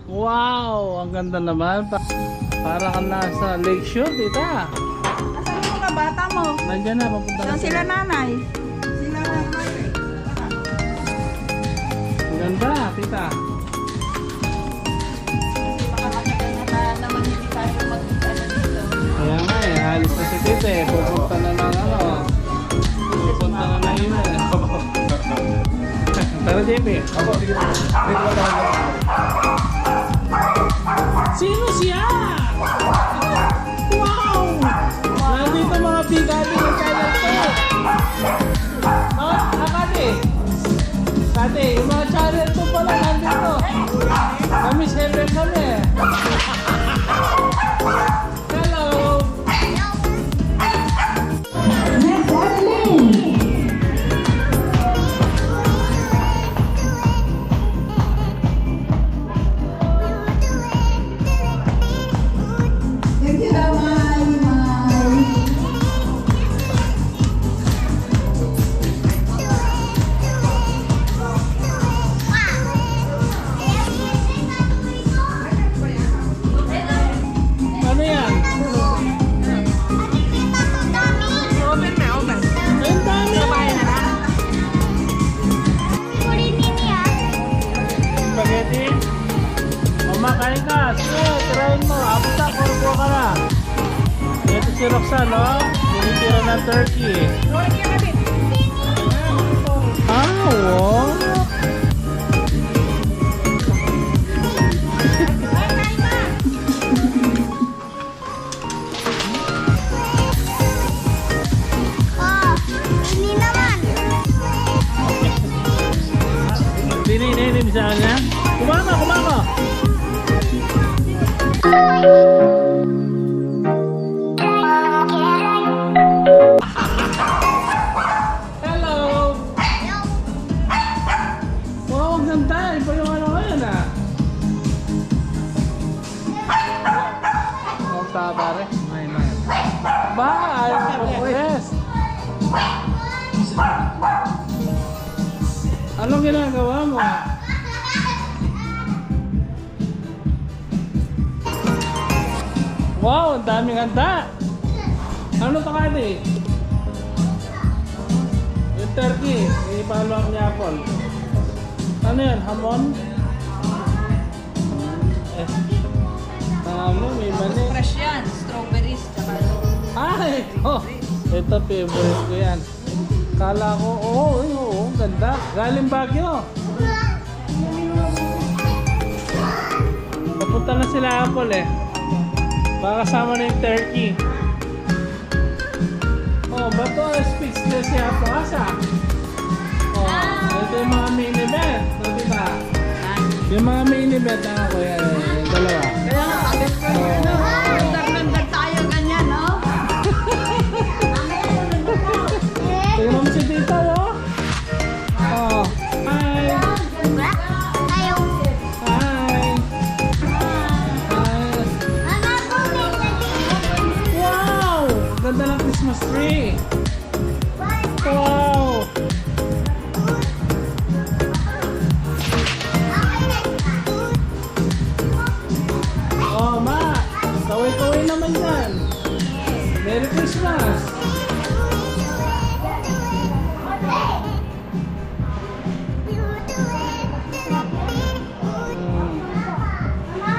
Wow, ang ganda naman. Para kang nasa lakeshore, tita. Asan yung mga bata mo? Nandiyan na, papunta na Saan sila nanay? Sila nanay. Ang ganda, tita. Naman hindi tayo mag-ano dito. Kaya nga eh, alis na si tita eh. Pupunta na ng ano. Pupunta na ng yun eh. Tara, JP. Ako, sige. Dito na tayo. Sino siya? Wow! Nandito mga bigati ng channel ko. Oh, Kati. Kati, yung mga channel ko pala nandito. Kami 7 kami. Hello! Ano yan? Open na, open. Ang dami! Kumain na na. Spaghetti? Kumakain ka. Sige, tirahin mo. Abta, kurbo ka na. Ito si Roxanne, no? Tinitira ng turkey. Roy, kaya din. Ah, wow. Dininim sa kanya. Kumama, kumama. Hello. Wow, ang ganda. Iba yung ano ngayon ah. Ang tabare. Bye. Yes. Anong ginagawa mo? Wow, ang daming handa. Ano to, Kati? Yung turkey, ipalo ang apple. Ano yan, hamon? Eh, ano, may mani. Fresh yan. Strawberries. Tsaka Ay, oh, ito favorite ko yan. Kala ko, oo, ganda. Galing Baguio. Papunta na sila Apple eh. Baka kasama na yung turkey. Oh, ba't to speechless si Apo Asa? Oh, ito yung mga main event. No, diba? Yung mga main event na ako yan. Yung dalawa. kaya nga, agad ko yun. Nagdag tayo ganyan, no? Tingnan mo si Tita, oh. Oh, hi. Hi. Wow! Ganda ng Christmas tree. Wow! Oh, ma! Kaway-kaway naman yan. Merry Christmas!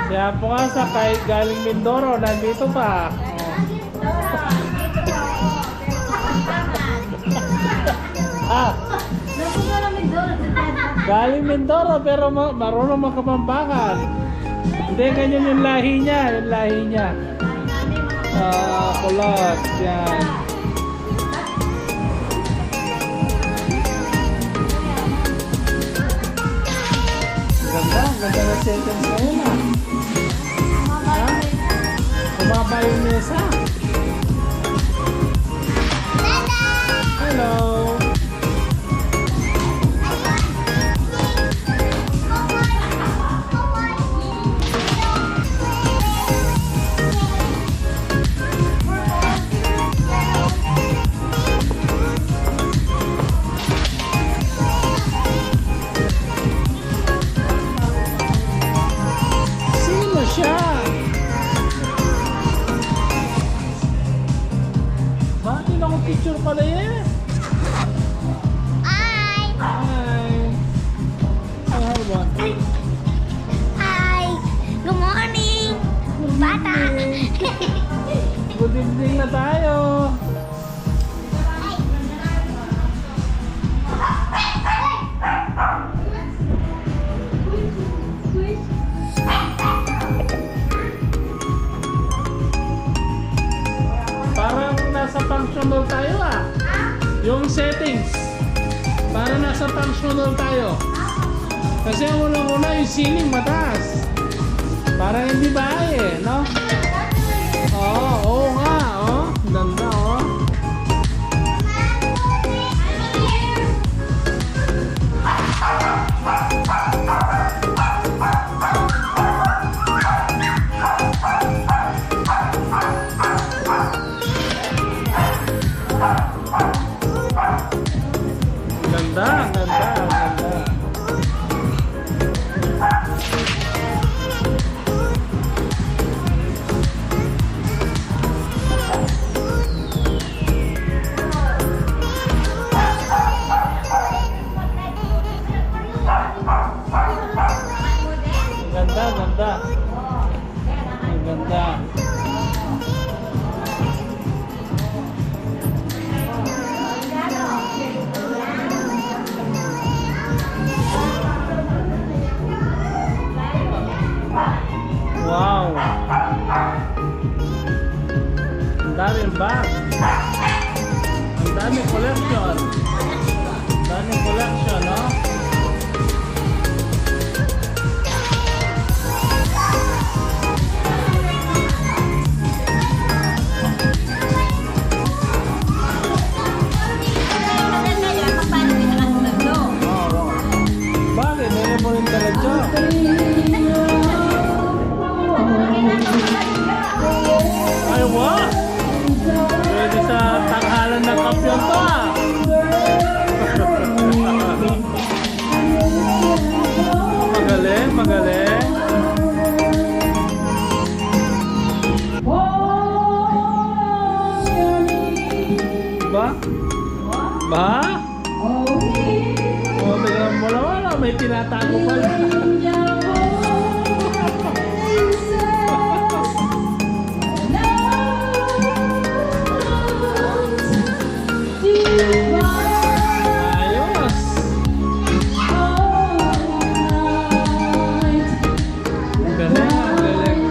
Kaya po ka sa kahit galing Mindoro, nandito pa. Ah, galing Mindoro pero marunong makapampangan. Hindi, ganyan yung lahi niya, yung lahi niya. Kulot, yan. Ganda na sentence ngayon ah. Ha? Bumaba yung mesa. Hello. siya. Bakit ako picture pala eh? Hi! Hi. Hi, what? Hi! Good morning! Bata! Good evening na tayo. Parang nasa functional tayo ah. Yung settings. Parang nasa functional tayo. Kasi ang unang-una yung ceiling mataas. Parang hindi bahay eh, no? Oo nga, oh. Ganda, oh. Ganda, ganda, ganda. Ganda, ganda. Ang ganda. Wow. Ang daming bag. Ang daming collection. Ang daming collection, no? Bakit? Meron mo rin talaga. Ay, what? Pwede sa tanghalan ng kampiyon to ah. Magaling, magaling. Ba? Ba? O, tingnan mo naman, may tinatago pala. Ayos. Galing, galing.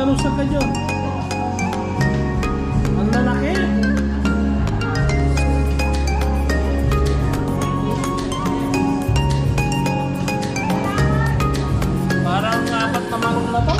talusan ka dyan. Ang lalaki. Parang apat na manok na to.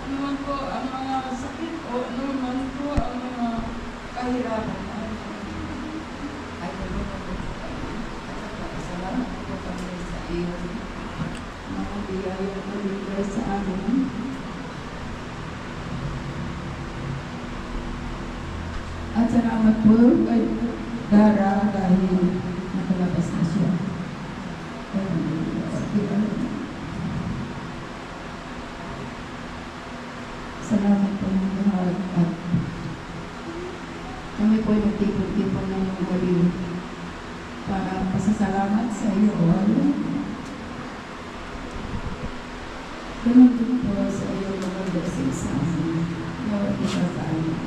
Naman po ang mga sakit o naman po ang mga kahirapan. Ay, salamat po kami sa iyo. Mga biyaya na bigay sa amin. At salamat po kay Dara dahil nakalabas na siya. Salamat po ng lahat at kami po ay magtipon-tipon ng gabi para pasasalamat sa iyo, O Allah. Ganun din po sa iyo mga blessings sa amin. Bawat isa sa amin.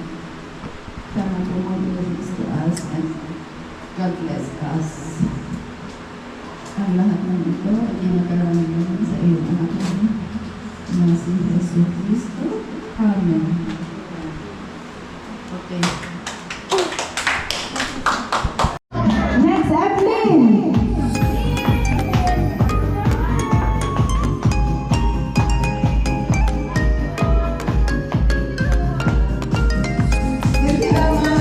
Sana po mag-bless to us and God bless us. Ang lahat ng ito ay ginagalang sa iyo, anak namin. Na si Jesus Cristo. Amen. Okay. Next, Evelyn. Thank you, Mai.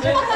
Eh,